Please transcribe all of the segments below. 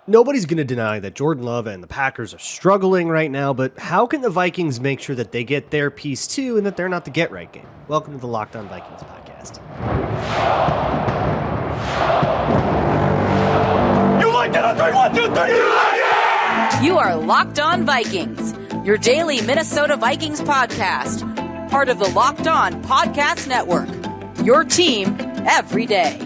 Nobody's going to deny that Jordan Love and the Packers are struggling right now, but how can the Vikings make sure that they get their piece too and that they're not the get-right game? Welcome to the Locked On Vikings podcast. You like that? 3, 1, 2, 3. You like it? You are Locked On Vikings, your daily Minnesota Vikings podcast, part of the Locked On Podcast Network, your team every day.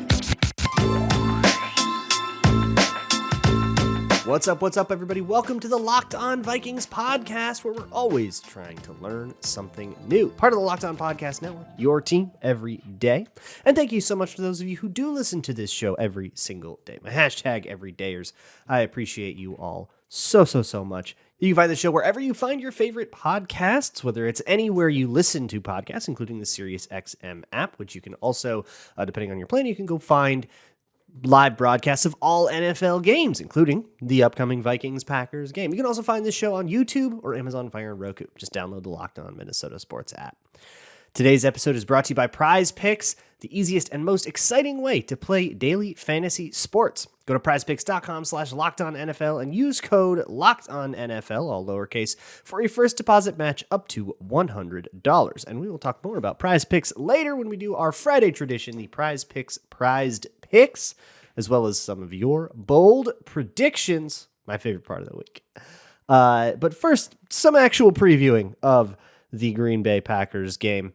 What's up, everybody? Welcome to the Locked On Vikings podcast, where we're always trying to learn something new. Part of the Locked On Podcast Network, your team every day. And thank you so much to those of you who do listen to this show every single day. My hashtag everydayers. I appreciate you all so much. You can find the show wherever you find your favorite podcasts, whether it's anywhere you listen to podcasts, including the SiriusXM app, which you can also, depending on your plan, you can go find live broadcasts of all NFL games, including the upcoming Vikings-Packers game. You can also find this show on YouTube or Amazon Fire and Roku. Just download the Locked On Minnesota Sports app. Today's episode is brought to you by PrizePicks, the easiest and most exciting way to play daily fantasy sports. Go to prizepicks.com/LockedOnNFL and use code LockedOnNFL, all lowercase, for a first deposit match up to $100. And we will talk more about PrizePicks later when we do our Friday tradition, the PrizePicks Prized Picks, as well as some of your bold predictions, my favorite part of the week. But first, some actual previewing of the Green Bay Packers game.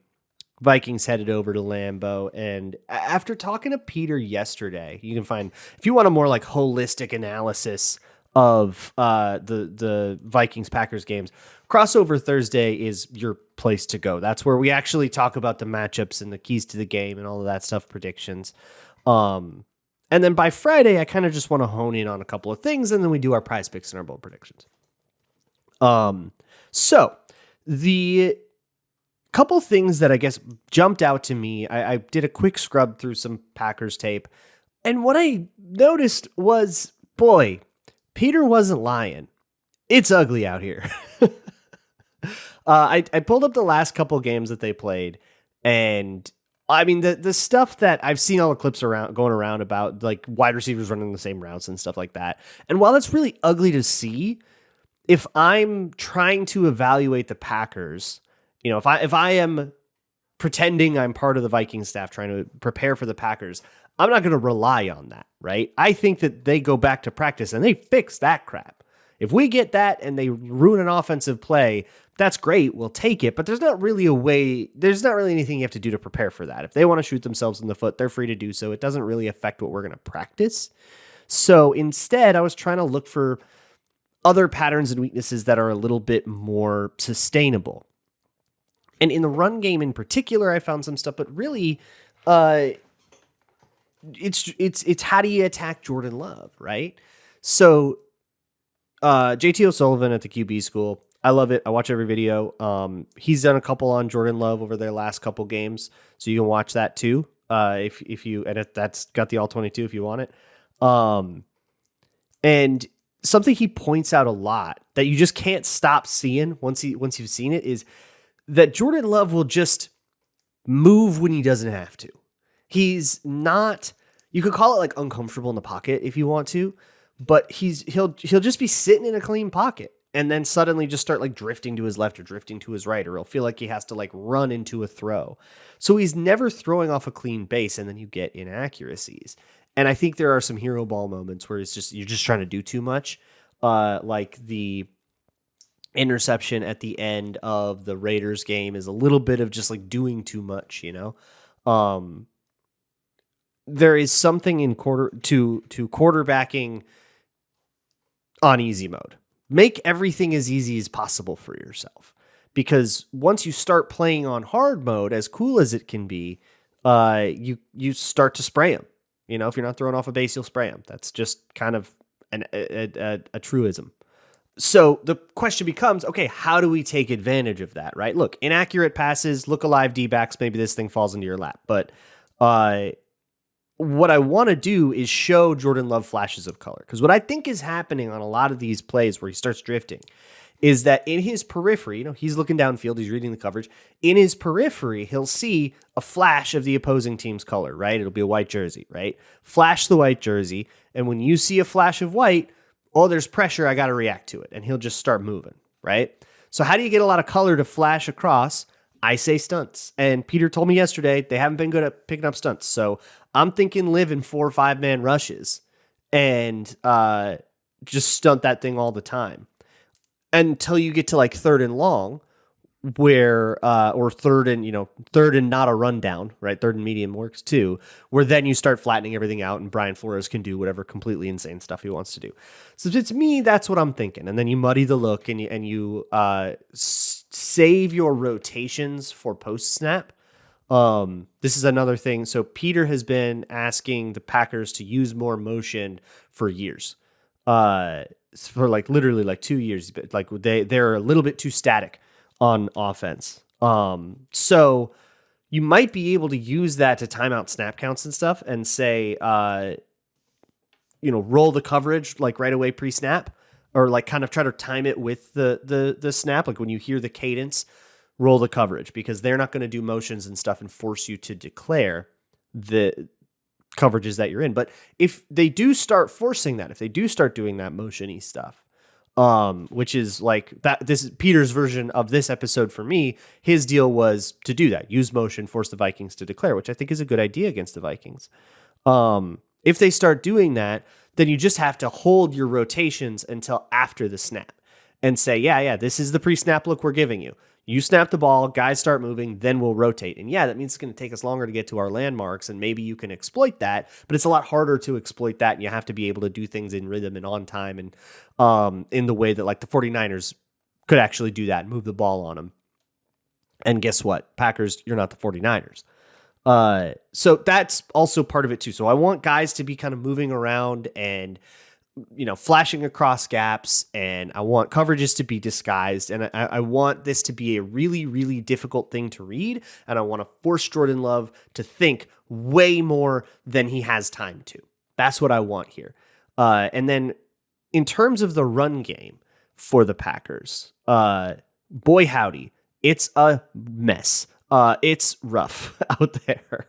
Vikings headed over to Lambeau, and after talking to Peter yesterday, you can find, if you want a more like holistic analysis of the Vikings-Packers games, Crossover Thursday is your place to go. That's where we actually talk about the matchups and the keys to the game and all of that stuff, predictions. And then by Friday, I kind of just want to hone in on a couple of things, and then we do our prize picks and our bold predictions. So the couple things that I guess jumped out to me, I did a quick scrub through some Packers tape, and what I noticed was, boy, Peter wasn't lying. It's ugly out here. I pulled up the last couple games that they played, and I mean, the stuff that I've seen all the clips going around about, like wide receivers running the same routes and stuff like that. And while that's really ugly to see, if I'm trying to evaluate the Packers, you know, if I am pretending I'm part of the Vikings staff trying to prepare for the Packers, I'm not going to rely on that, right? I think that they go back to practice and they fix that crap. If we get that and they ruin an offensive play, that's great. We'll take it. But there's not really anything you have to do to prepare for that. If they want to shoot themselves in the foot, they're free to do so. It doesn't really affect what we're going to practice. So instead, I was trying to look for other patterns and weaknesses that are a little bit more sustainable. And in the run game in particular, I found some stuff, but really, it's how do you attack Jordan Love, right? So JT O'Sullivan at the QB school, I love it. I watch every video. He's done a couple on Jordan Love over their last couple games, so you can watch that too. That's got the all 22 if you want it. And something he points out a lot that you just can't stop seeing once you've seen it is that Jordan Love will just move when he doesn't have to. He's not, you could call it like uncomfortable in the pocket if you want to, but he'll just be sitting in a clean pocket and then suddenly just start like drifting to his left or drifting to his right, or he'll feel like he has to like run into a throw. So he's never throwing off a clean base, and then you get inaccuracies. And I think there are some hero ball moments where you're just trying to do too much, like the interception at the end of the Raiders game is a little bit of just like doing too much, you know. There is something in quarterbacking on easy mode. Make everything as easy as possible for yourself, because once you start playing on hard mode, as cool as it can be, you start to spray them. You know, if you're not throwing off a base, you'll spray them. That's just kind of a truism. So the question becomes, okay, how do we take advantage of that, right? Look, inaccurate passes, look alive D-backs, maybe this thing falls into your lap. But what I want to do is show Jordan Love flashes of color. Because what I think is happening on a lot of these plays where he starts drifting is that in his periphery, you know, he's looking downfield, he's reading the coverage. In his periphery, he'll see a flash of the opposing team's color, right? It'll be a white jersey, right? Flash the white jersey. And when you see a flash of white, oh, there's pressure, I got to react to it. And he'll just start moving, right? So how do you get a lot of color to flash across? I say stunts. And Peter told me yesterday they haven't been good at picking up stunts. So I'm thinking live in 4 or 5 man rushes and just stunt that thing all the time until you get to like 3rd and long, where or 3rd and not a rundown, right? 3rd and medium works too, where then you start flattening everything out and Brian Flores can do whatever completely insane stuff he wants to do. So to me, that's what I'm thinking. And then you muddy the look and you save your rotations for post snap. This is another thing. So Peter has been asking the Packers to use more motion for years. For like literally like 2 years, like they're a little bit too static on offense. So you might be able to use that to time out snap counts and stuff and say, roll the coverage like right away pre-snap, or like kind of try to time it with the snap. Like when you hear the cadence, roll the coverage, because they're not going to do motions and stuff and force you to declare the coverages that you're in. But if they do start forcing that, if they do start doing that motion-y stuff, which is like that, this is Peter's version of this episode for me, his deal was to do that, use motion, force the Vikings to declare, which I think is a good idea against the Vikings. If they start doing that, then you just have to hold your rotations until after the snap and say, yeah, this is the pre-snap look we're giving you. You snap the ball, guys start moving, then we'll rotate. And yeah, that means it's going to take us longer to get to our landmarks, and maybe you can exploit that, but it's a lot harder to exploit that, and you have to be able to do things in rhythm and on time and in the way that like the 49ers could actually do that and move the ball on them. And guess what? Packers, you're not the 49ers. So that's also part of it too. So I want guys to be kind of moving around and flashing across gaps, and I want coverages to be disguised, and I want this to be a really, really difficult thing to read, and I want to force Jordan Love to think way more than he has time to. That's what I want here. And then in terms of the run game for the Packers, boy howdy, it's a mess. It's rough out there.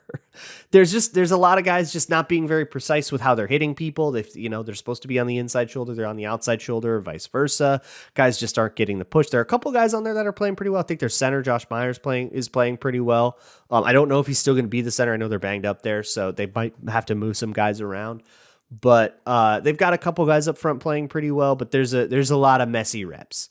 There's a lot of guys just not being very precise with how they're hitting people. They're supposed to be on the inside shoulder, they're on the outside shoulder, or vice versa. Guys just aren't getting the push. There are a couple guys on there that are playing pretty well. I think their center, Josh Myers, is playing pretty well. I don't know if he's still going to be the center. I know they're banged up there, so they might have to move some guys around. But they've got a couple guys up front playing pretty well. But there's a lot of messy reps.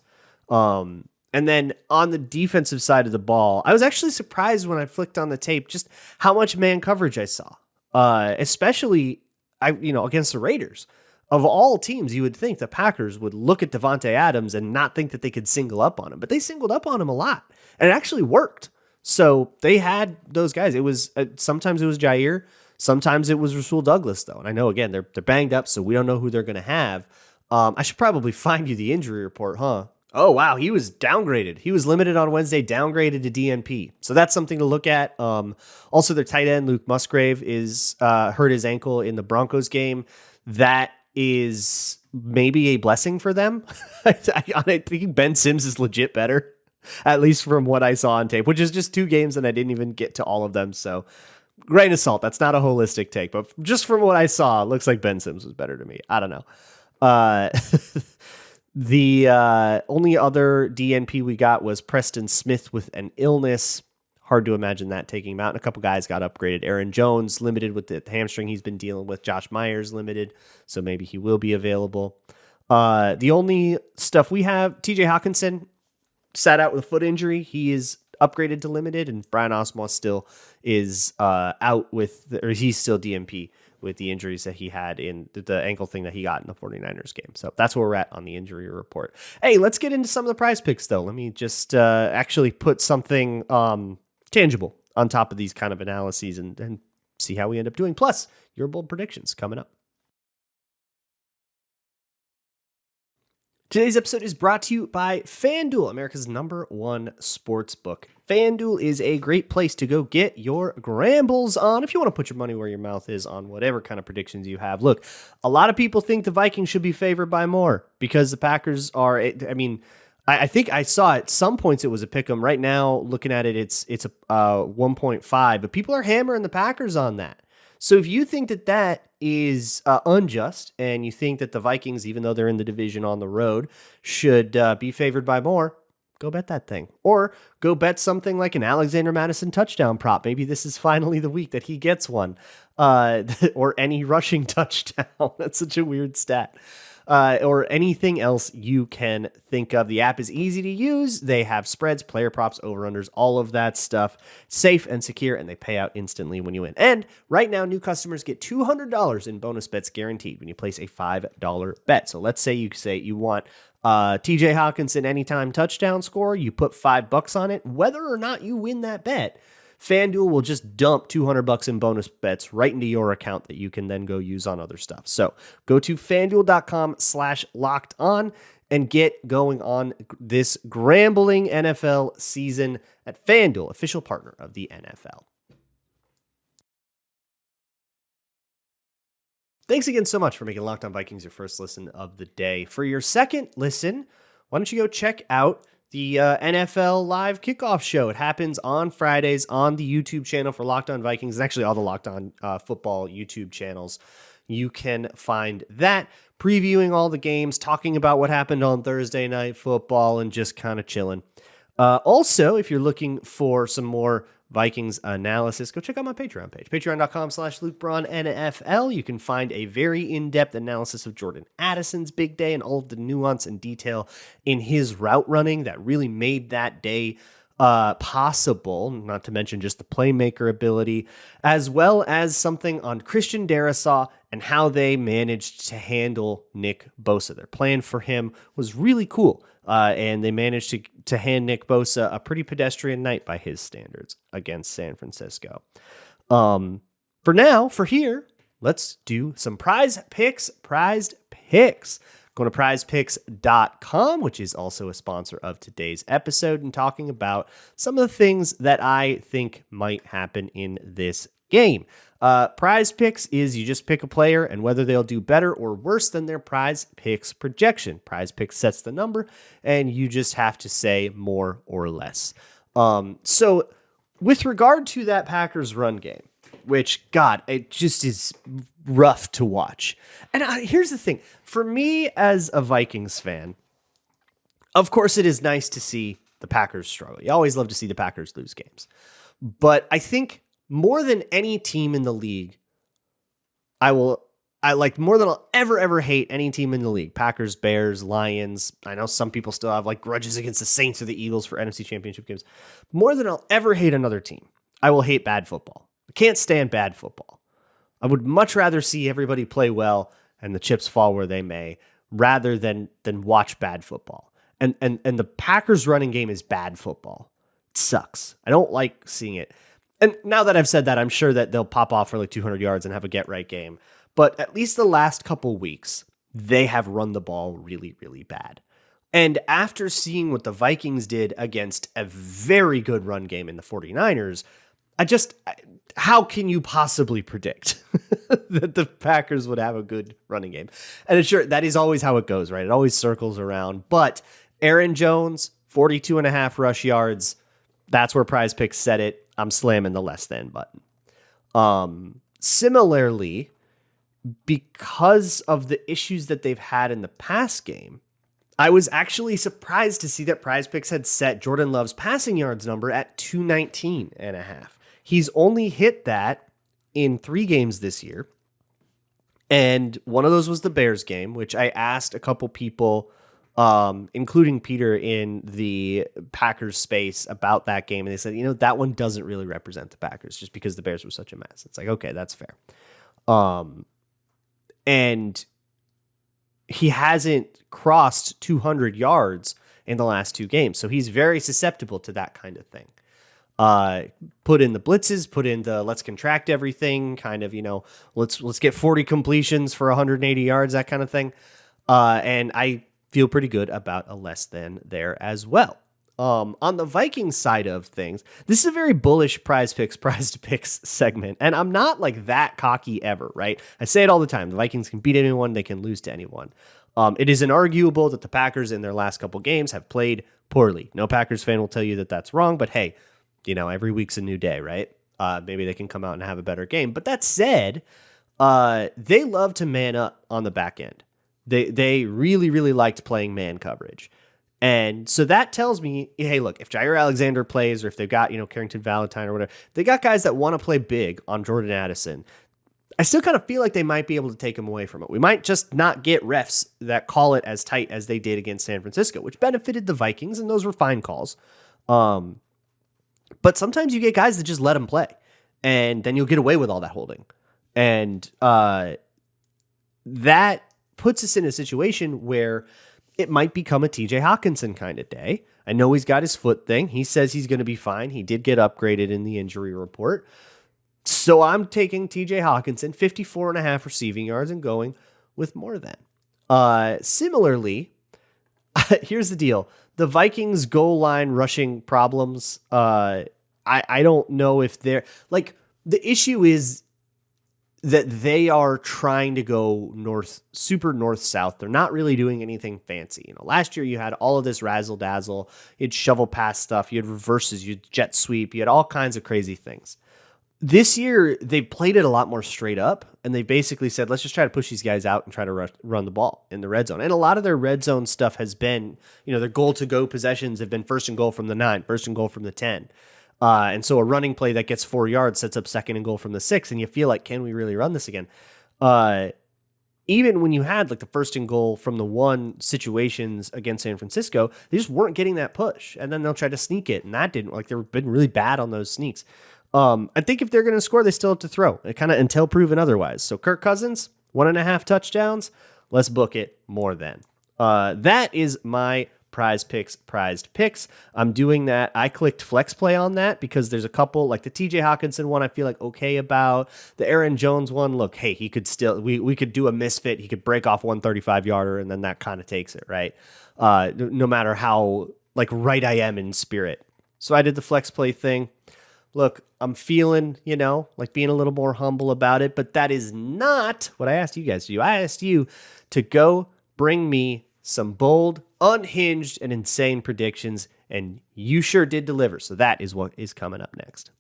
And then on the defensive side of the ball, I was actually surprised when I flicked on the tape just how much man coverage I saw, especially against the Raiders. Of all teams, you would think the Packers would look at Devontae Adams and not think that they could single up on him, but they singled up on him a lot, and it actually worked. So they had those guys. It was sometimes it was Jair, sometimes it was Rasul Douglas, though. And I know again they're banged up, so we don't know who they're going to have. I should probably find you the injury report, huh? Oh, wow. He was downgraded. He was limited on Wednesday, downgraded to DNP. So that's something to look at. Also, their tight end, Luke Musgrave, is hurt his ankle in the Broncos game. That is maybe a blessing for them. I think Ben Sims is legit better, at least from what I saw on tape, which is just 2 games, and I didn't even get to all of them. So grain of salt. That's not a holistic take, but just from what I saw, it looks like Ben Sims was better to me. I don't know. The only other DNP we got was Preston Smith with an illness. Hard to imagine that taking him out. And a couple guys got upgraded. Aaron Jones limited with the hamstring he's been dealing with. Josh Myers limited, so maybe he will be available. The only stuff we have, TJ Hawkinson sat out with a foot injury. He is upgraded to limited, and Brian Oswalt still is out or he's still DNP with the injuries that he had in the ankle thing that he got in the 49ers game. So that's where we're at on the injury report. Hey, let's get into some of the prize picks, though. Let me just actually put something tangible on top of these kind of analyses and see how we end up doing. Plus, your bold predictions coming up. Today's episode is brought to you by FanDuel, America's #1 sports book. FanDuel is a great place to go get your grambles on if you want to put your money where your mouth is on whatever kind of predictions you have. Look, a lot of people think the Vikings should be favored by more because the Packers are, I think I saw at some points it was a pick 'em. Right now, looking at it, it's a 1.5, but people are hammering the Packers on that. So if you think that that is unjust, and you think that the Vikings, even though they're in the division on the road, should be favored by more, go bet that thing. Or go bet something like an Alexander Madison touchdown prop. Maybe this is finally the week that he gets one. Or any rushing touchdown. That's such a weird stat. Or anything else you can think of. The app is easy to use. They have spreads, player props, over-unders, all of that stuff. Safe and secure, and they pay out instantly when you win. And right now, new customers get $200 in bonus bets guaranteed when you place a $5 bet. So let's say you want TJ Hawkinson anytime touchdown score. You put $5 on it. Whether or not you win that bet, FanDuel will just dump $200 in bonus bets right into your account that you can then go use on other stuff. So go to FanDuel.com/lockedon and get going on this grambling NFL season at FanDuel, official partner of the NFL. Thanks again so much for making Locked On Vikings your first listen of the day. For your second listen, why don't you go check out the NFL live kickoff show. It happens on Fridays on the YouTube channel for Locked On Vikings, and actually all the Locked On football YouTube channels. You can find that, previewing all the games, talking about what happened on Thursday Night Football, and just kind of chilling. Also, if you're looking for some more Vikings analysis, go check out my Patreon page, patreon.com/LukeBraunNFL. You can find a very in-depth analysis of Jordan Addison's big day and all of the nuance and detail in his route running that really made that day possible, not to mention just the playmaker ability, as well as something on Christian Darrisaw and how they managed to handle Nick Bosa. Their plan for him was really cool. And they managed to hand Nick Bosa a pretty pedestrian night by his standards against San Francisco. For here, let's do some prized picks. Going to PrizePicks.com, which is also a sponsor of today's episode, and talking about some of the things that I think might happen in this game. Prize Picks is you just pick a player and whether they'll do better or worse than their Prize Picks projection. Prize Picks sets the number, and you just have to say more or less. So with regard to that Packers run game, which, God, it just is rough to watch. And here's the thing. For me as a Vikings fan, of course it is nice to see the Packers struggle. You always love to see the Packers lose games. But I think more than any team in the league, more than I'll ever hate any team in the league. Packers, Bears, Lions. I know some people still have grudges against the Saints or the Eagles for NFC Championship games. More than I'll ever hate another team, I will hate bad football. I can't stand bad football. I would much rather see everybody play well and the chips fall where they may, rather than watch bad football. And the Packers running game is bad football. It sucks. I don't like seeing it. And now that I've said that, I'm sure that they'll pop off for 200 yards and have a get-right game. But at least the last couple weeks, they have run the ball really, really bad. And after seeing what the Vikings did against a very good run game in the 49ers, how can you possibly predict that the Packers would have a good running game? And sure, that is always how it goes, right? It always circles around. But Aaron Jones, 42.5 rush yards, that's where Prize Picks set it. I'm slamming the less than button. Similarly, because of the issues that they've had in the pass game, I was actually surprised to see that Prize Picks had set Jordan Love's passing yards number at 219.5. He's only hit that in 3 games this year. And one of those was the Bears game, which I asked a couple people, including Peter in the Packers space, about that game. And they said, that one doesn't really represent the Packers just because the Bears were such a mess. It's okay, that's fair. And he hasn't crossed 200 yards in the last 2 games. So he's very susceptible to that kind of thing. Put in the blitzes, put in the let's contract everything, kind of, let's get 40 completions for 180 yards, that kind of thing. And I feel pretty good about a less than there as well. On the Vikings side of things, this is a very bullish Prize Picks segment. And I'm not that cocky ever, right? I say it all the time. The Vikings can beat anyone. They can lose to anyone. It is inarguable that the Packers in their last couple games have played poorly. No Packers fan will tell you that that's wrong, but hey, every week's a new day, right? Maybe they can come out and have a better game. But that said, they love to man up on the back end. They really, really liked playing man coverage. And so that tells me, hey, look, if Jair Alexander plays or if they've got, Carrington Valentine or whatever, they got guys that want to play big on Jordan Addison. I still kind of feel like they might be able to take him away from it. We might just not get refs that call it as tight as they did against San Francisco, which benefited the Vikings, and those were fine calls. But sometimes you get guys that just let them play, and then you'll get away with all that holding. And that puts us in a situation where it might become a TJ Hawkinson kind of day. I know he's got his foot thing. He says he's going to be fine. He did get upgraded in the injury report. So I'm taking TJ Hawkinson, 54.5 receiving yards, and going with more than. Similarly, here's the deal. The Vikings goal line rushing problems, I don't know if they're... the issue is that they are trying to go super north-south. They're not really doing anything fancy. Last year you had all of this razzle-dazzle. You had shovel pass stuff. You had reverses. You had jet sweep. You had all kinds of crazy things. This year, they've played it a lot more straight up, and they basically said, let's just try to push these guys out and try to run the ball in the red zone. And a lot of their red zone stuff has been, their goal-to-go possessions have been first and goal from the 9, first and goal from the 10. And so a running play that gets 4 yards sets up second and goal from the 6, and you feel like, can we really run this again? Even when you had the first and goal from the 1 situations against San Francisco, they just weren't getting that push. And then they'll try to sneak it, and that didn't. They've been really bad on those sneaks. I think if they're going to score, they still have to throw. Kind of until proven otherwise. So Kirk Cousins, 1.5 touchdowns. Let's book it more than. That is my PrizePicks prized picks. I'm doing that. I clicked flex play on that because there's a couple, like the TJ Hawkinson one I feel like okay about. The Aaron Jones one, look, hey, he could still, we could do a misfit. He could break off 135 yarder and then that kind of takes it, right? No matter how right I am in spirit. So I did the flex play thing. Look, I'm feeling, being a little more humble about it, but that is not what I asked you guys to do. I asked you to go bring me some bold, unhinged, and insane predictions, and you sure did deliver. So that is what is coming up next.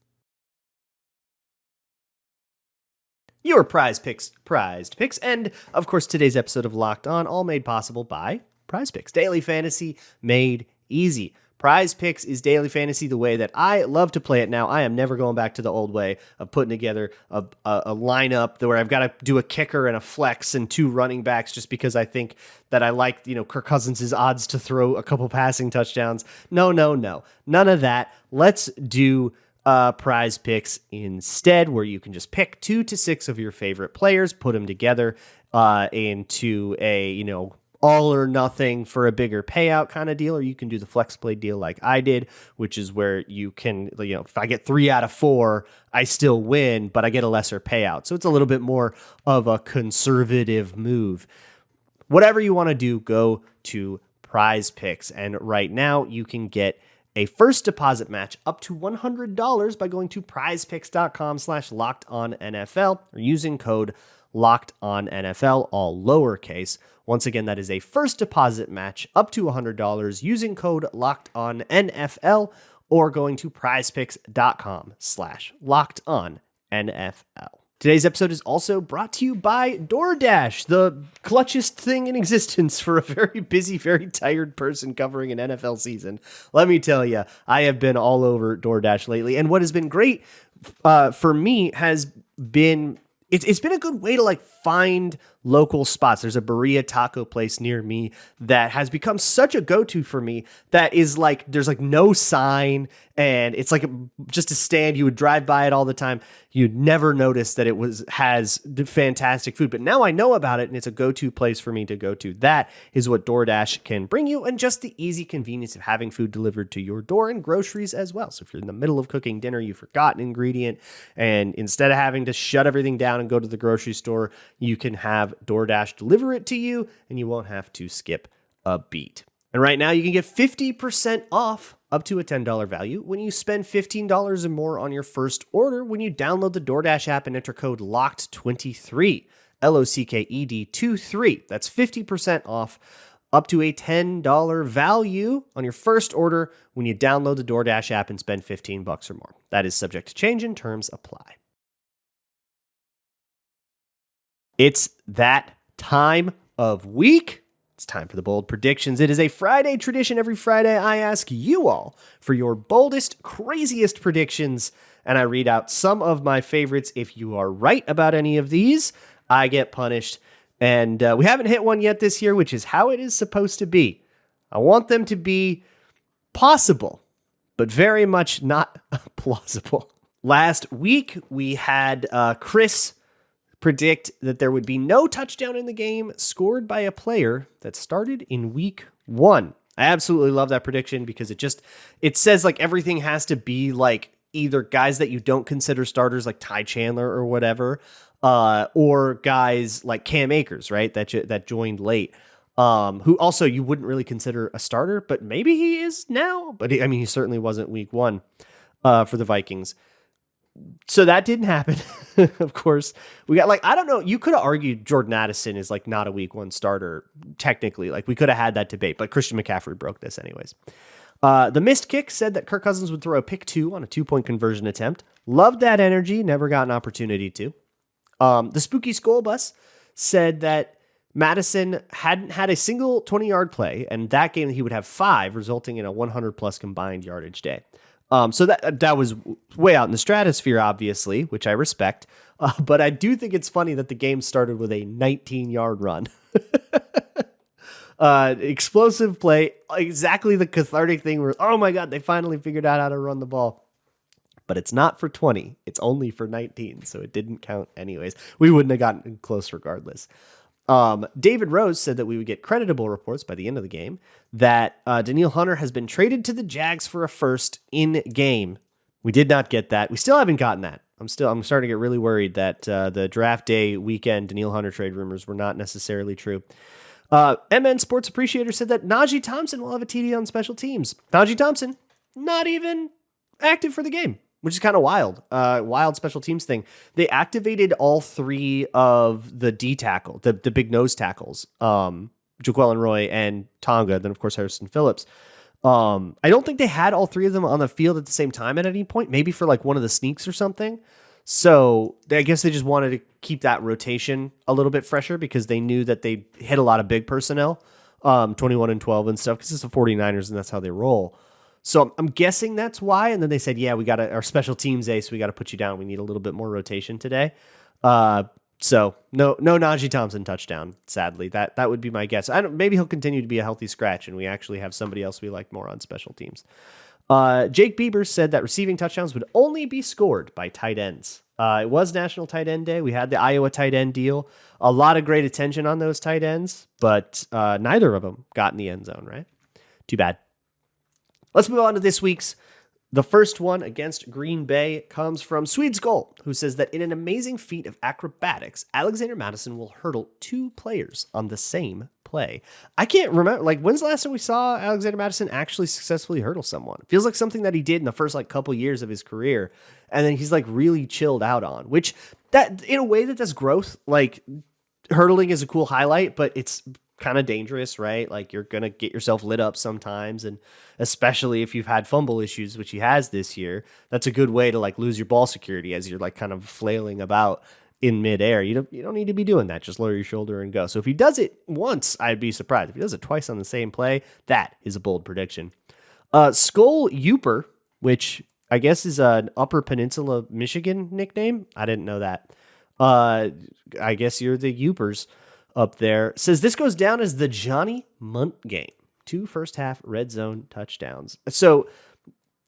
Your PrizePicks prized picks, and of course today's episode of Locked On, all made possible by PrizePicks. Daily fantasy made easy. PrizePicks is daily fantasy the way that I love to play it now. I am never going back to the old way of putting together a lineup where I've got to do a kicker and a flex and 2 running backs just because I think that I like, Kirk Cousins' odds to throw a couple passing touchdowns. No. None of that. Let's do PrizePicks instead, where you can just pick 2 to 6 of your favorite players, put them together into a, all or nothing for a bigger payout kind of deal, or you can do the flex play deal like I did, which is where you can, if I get 3 out of 4, I still win, but I get a lesser payout. So it's a little bit more of a conservative move. Whatever you want to do, go to PrizePicks. And right now you can get a first deposit match up to $100 by going to prizepicks.com/LockedOnNFL or using code LockedOnNFL, all lowercase. Once again, that is a first deposit match up to $100 using code LockedOnNFL or going to prizepicks.com/LockedOnNFL. Today's episode is also brought to you by DoorDash, the clutchest thing in existence for a very busy, very tired person covering an NFL season. Let me tell you, I have been all over DoorDash lately, and what has been great for me has been it's been a good way to find local spots. There's a burrito taco place near me that has become such a go-to for me that is there's no sign and it's just a stand. You would drive by it all the time. You'd never notice that it has fantastic food, but now I know about it and it's a go-to place for me to go to. That is what DoorDash can bring you, and just the easy convenience of having food delivered to your door and groceries as well. So if you're in the middle of cooking dinner, you forgot an ingredient, and instead of having to shut everything down and go to the grocery store, you can have DoorDash deliver it to you and you won't have to skip a beat. And right now you can get 50% off up to a $10 value when you spend $15 or more on your first order when you download the DoorDash app and enter code LOCKED23, LOCKED 23. That's 50% off up to a $10 value on your first order when you download the DoorDash app and spend $15 or more. That is subject to change and terms apply. It's that time of week. It's time for the bold predictions. It is a Friday tradition. Every Friday, I ask you all for your boldest, craziest predictions, and I read out some of my favorites. If you are right about any of these, I get punished. And we haven't hit one yet this year, which is how it is supposed to be. I want them to be possible, but very much not plausible. Last week, we had Chris predict that there would be no touchdown in the game scored by a player that started in week 1. I absolutely love that prediction because it says like everything has to be like either guys that you don't consider starters like Ty Chandler or whatever, or guys like Cam Akers, right? That joined late, who also you wouldn't really consider a starter, but maybe he is now. But he certainly wasn't week 1 for the Vikings. So that didn't happen. Of course, we got I don't know. You could have argued Jordan Addison is like not a week 1 starter technically. Like we could have had that debate, but Christian McCaffrey broke this anyways. The missed kick said that Kirk Cousins would throw a pick 2 on a 2-point conversion attempt. Loved that energy. Never got an opportunity to. The spooky skull bus said that Madison hadn't had a single 20-yard play, and that game he would have 5, resulting in a 100+ combined yardage day. So that was way out in the stratosphere, obviously, which I respect. But I do think it's funny that the game started with a 19-yard run. Explosive play, exactly the cathartic thing where, oh my God, they finally figured out how to run the ball. But it's not for 20. It's only for 19, so it didn't count anyways. We wouldn't have gotten close regardless. David Rose said that we would get creditable reports by the end of the game that Danielle Hunter has been traded to the Jags for a first in game. We did not get that. We still haven't gotten that. I'm starting to get really worried that the draft day weekend Danielle Hunter trade rumors were not necessarily true. MN Sports Appreciator said that Najee Thompson will have a TD on special teams. Najee Thompson, not even active for the game, which is kind of wild. Wild special teams thing. They activated all 3 of the D tackle, the big nose tackles, Jaquelin Roy and Tonga, then of course Harrison Phillips. I don't think they had all 3 of them on the field at the same time at any point, maybe for like one of the sneaks or something. So I guess they just wanted to keep that rotation a little bit fresher because they knew that they hit a lot of big personnel, 21 and 12 and stuff, because it's the 49ers and that's how they roll. So I'm guessing that's why. And then they said, yeah, we got our special teams ace. We got to put you down. We need a little bit more rotation today. So no Najee Thompson touchdown, sadly. That would be my guess. Maybe he'll continue to be a healthy scratch and we actually have somebody else we like more on special teams. Jake Bieber said that receiving touchdowns would only be scored by tight ends. It was National Tight End Day. We had the Iowa tight end deal. A lot of great attention on those tight ends, but neither of them got in the end zone, right? Too bad. Let's move on to this week's. The first one against Green Bay comes from Swede's Goal, who says that in an amazing feat of acrobatics, Alexander Mattison will hurdle 2 players on the same play. I can't remember, when's the last time we saw Alexander Mattison actually successfully hurdle someone? It feels like something that he did in the first couple years of his career, and then he's really chilled out on, which that in a way that's growth. Hurdling is a cool highlight, but it's kind of dangerous, right? You're going to get yourself lit up sometimes. And especially if you've had fumble issues, which he has this year, that's a good way to lose your ball security as you're kind of flailing about in midair. You don't need to be doing that. Just lower your shoulder and go. So if he does it once, I'd be surprised. If he does it twice on the same play, that is a bold prediction. Skull Youper, which I guess is an Upper Peninsula, Michigan nickname. I didn't know that. I guess you're the Youpers up there, says this goes down as the Johnny Munt game. 2 first half red zone touchdowns. So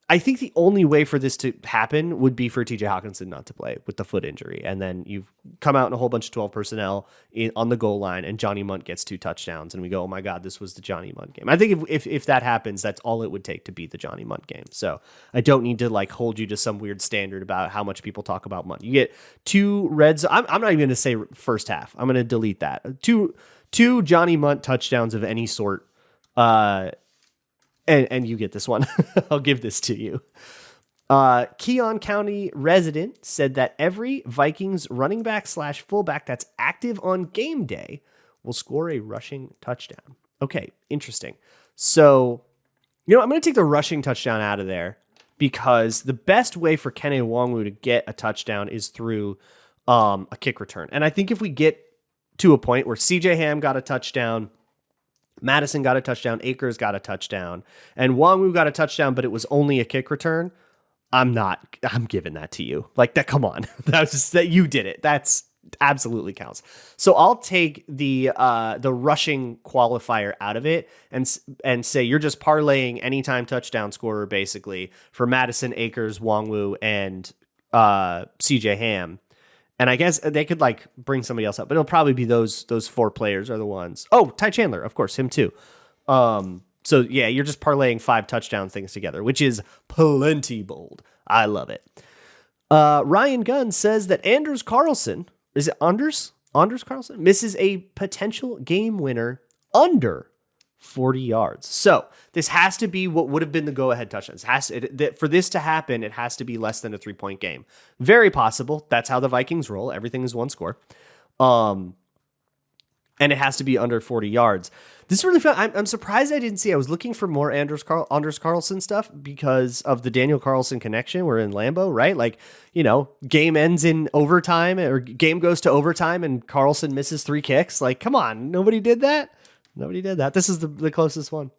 I think the only way for this to happen would be for TJ Hawkinson not to play with the foot injury. And then you've come out in a whole bunch of 12 personnel on the goal line and Johnny Munt gets 2 touchdowns. And we go, oh my God, this was the Johnny Munt game. I think if that happens, that's all it would take to beat the Johnny Munt game. So I don't need to hold you to some weird standard about how much people talk about Munt. You get 2 red zone. I'm not even going to say first half. I'm going to delete that. Two Johnny Munt touchdowns of any sort. And you get this one. I'll give this to you. Keon County resident said that every Vikings running back / fullback that's active on game day will score a rushing touchdown. Okay, interesting. So, I'm going to take the rushing touchdown out of there because the best way for Kene Nwangwu to get a touchdown is through a kick return. And I think if we get to a point where CJ Ham got a touchdown, Madison got a touchdown, Akers got a touchdown, and Nwangwu got a touchdown, but it was only a kick return, I'm giving that to you. Like that, come on. That's just that you did it. That's absolutely counts. So I'll take the rushing qualifier out of it and say you're just parlaying anytime touchdown scorer basically for Madison, Akers, Nwangwu, and CJ Ham. And I guess they could like bring somebody else up, but it'll probably be those 4 players are the ones. Oh, Ty Chandler, of course, him too. So yeah, you're just parlaying 5 touchdown things together, which is plenty bold. I love it. Ryan Gunn says that Anders Carlson, is it Anders Carlson, misses a potential game winner under 40 yards. So this has to be what would have been the go-ahead touchdown. For this to happen, it has to be less than a 3-point game. Very possible. That's how the Vikings roll. Everything is one score. And it has to be under 40 yards. This is really fun. I'm surprised I didn't see. I was looking for more Anders Carlson stuff because of the Daniel Carlson connection. We're in Lambeau, right? Like, game ends in overtime or game goes to overtime and Carlson misses 3 kicks. Like, come on. Nobody did that? Nobody did that. This is the closest one.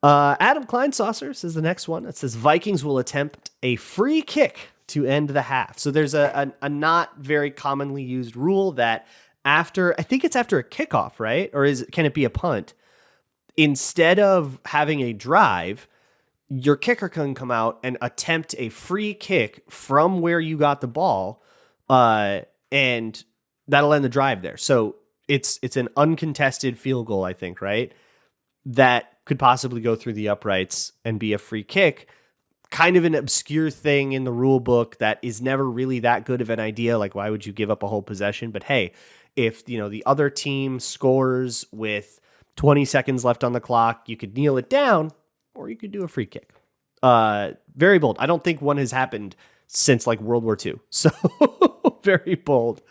Adam Kleinsaucer says the next one. It says Vikings will attempt a free kick to end the half. So there's a not very commonly used rule that I think it's after a kickoff, right? Or can it be a punt? Instead of having a drive, your kicker can come out and attempt a free kick from where you got the ball, and that'll end the drive there. So it's an uncontested field goal, I think, right? That could possibly go through the uprights and be a free kick. Kind of an obscure thing in the rule book that is never really that good of an idea. Like, why would you give up a whole possession? But hey, if the other team scores with 20 seconds left on the clock, you could kneel it down or you could do a free kick. Very bold. I don't think one has happened since like World War II. So very bold.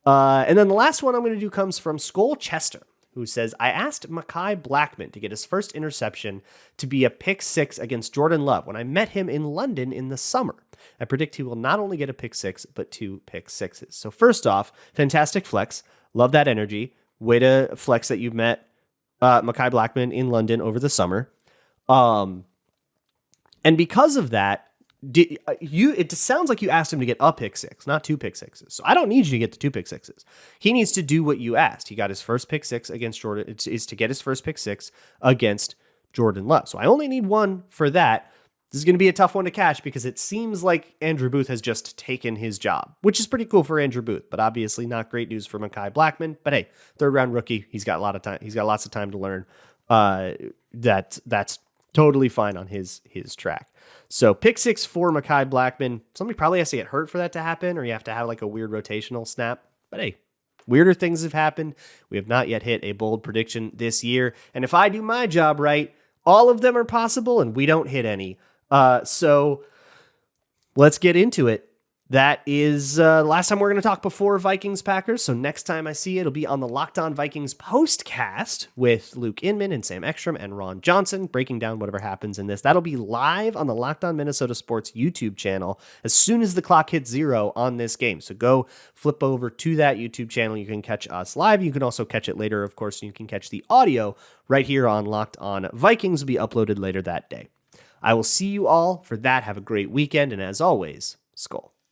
And then the last one I'm going to do comes from Skull Chester, who says, I asked Mekhi Blackmon to get his first interception to be a pick 6 against Jordan Love when I met him in London in the summer. I predict he will not only get a pick 6, but 2 pick 6s. So first off, fantastic flex. Love that energy. Way to flex that you met Mekhi Blackmon in London over the summer. And because of that, it sounds like you asked him to get a pick 6, not 2 pick 6s. So I don't need you to get the 2 pick 6s. He needs to do what you asked. He got his first pick 6 against Jordan. Is to get his first pick 6 against Jordan Love. So I only need 1 for that. This is going to be a tough one to catch because it seems like Andrew Booth has just taken his job, which is pretty cool for Andrew Booth, but obviously not great news for Mekhi Blackmon. But hey, 3rd round rookie. He's got a lot of time. He's got lots of time to learn. That's totally fine on his track. So pick 6 for Mekhi Blackmon. Somebody probably has to get hurt for that to happen, or you have to have like a weird rotational snap. But hey, weirder things have happened. We have not yet hit a bold prediction this year. And if I do my job right, all of them are possible and we don't hit any. So let's get into it. That is last time we're going to talk before Vikings Packers. So next time I see you, it'll be on the Locked On Vikings postcast with Luke Inman and Sam Ekstrom and Ron Johnson breaking down whatever happens in this. That'll be live on the Locked On Minnesota Sports YouTube channel as soon as the clock hits 0 on this game. So go flip over to that YouTube channel. You can catch us live. You can also catch it later, of course. You can catch the audio right here on Locked On Vikings. Will be uploaded later that day. I will see you all for that. Have a great weekend. And as always, Skull.